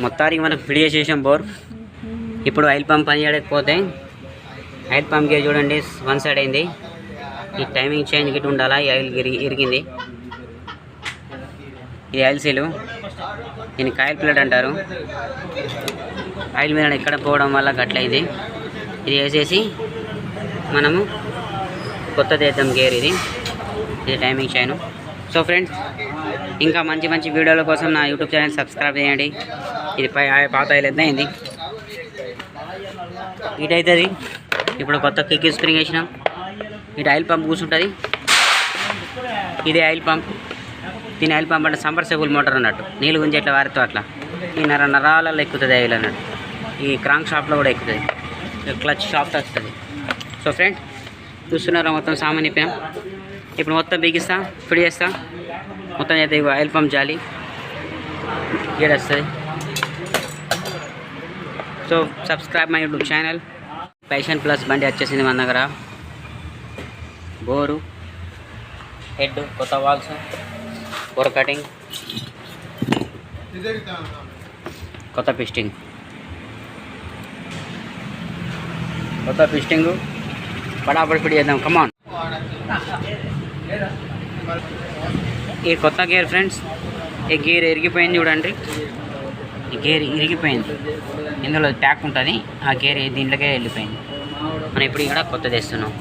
మొత్తానికి మనకు ఫిట్ చేసేసాం బోర్. ఇప్పుడు ఆయిల్ పంప్ పని చేయకపోతే ఆయిల్ పంప్ గేర్ చూడండి వన్ సైడ్ అయింది. ఈ టైమింగ్ చేంజ్ గిట్ ఉండాలా. ఈ ఆయిల్ ఇరిగింది. ఇది ఆయిల్ సీలు, దీన్ని కాయిల్ ప్లేట్ అంటారు. ఆయిల్ మీద ఎక్కడ పోవడం వల్ల గట్లయింది. ఇది వేసేసి మనము కొత్తది వేద్దాం గేర్. ఇది టైమింగ్ చైన్. సో ఫ్రెండ్స్, ఇంకా మంచి మంచి వీడియోల కోసం నా యూట్యూబ్ ఛానల్ సబ్స్క్రైబ్ చేయండి. ఇది పాత ఆయిల్ ఎంత అయింది ఇటవుతుంది. ఇప్పుడు కొత్త కిక్ స్ప్రింగ్ వేసినాం. ఇటు ఆయిల్ పంప్ కూర్చుంటుంది. ఇది ఆయిల్ పంప్. దీని ఆయిల్ పంప్ అంటే సమ్మర్సిబుల్ మోటార్ అన్నట్టు. నీళ్ళు గుంజి ఎట్లా వారితో అట్లా ఈ నరాలలో ఎక్కుతుంది ఆయిల్ అన్నట్టు. ఈ క్రాంక్ షాప్లో కూడా ఎక్కుతుంది. క్లచ్ షాప్తో వస్తుంది. సో ఫ్రెండ్ చూస్తున్నారా, మొత్తం సామాన్ ఇప్పినాం. ఇప్పుడు మొత్తం బిగిస్తా, ఫిట్ చేస్తా. మొత్తం అయితే ఆయిల్ పంప్ జాలి గేర్ వస్తుంది. So subscribe my YouTube channel. Passion plus బండి వచ్చేసింది మన దగ్గర. బోరు, హెడ్, కొత్త వాల్స్, బోర్ కటింగ్, కొత్త పిస్టింగ్ ఫటాఫట్ ఫిట్ చేద్దాం. కమాన్. ఈ కొత్త గేర్ ఫ్రెండ్స్, ఈ గేర్ ఇరిగిపోయింది చూడండి. ఈ గేర్ ఇరిగిపోయింది. ఇందులో ట్యాక్ ఉంటుంది. ఆ గేర్ దీంట్లోకే వెళ్ళిపోయింది. మనం ఇప్పుడు ఇక్కడ కొత్తది వేస్తున్నాం.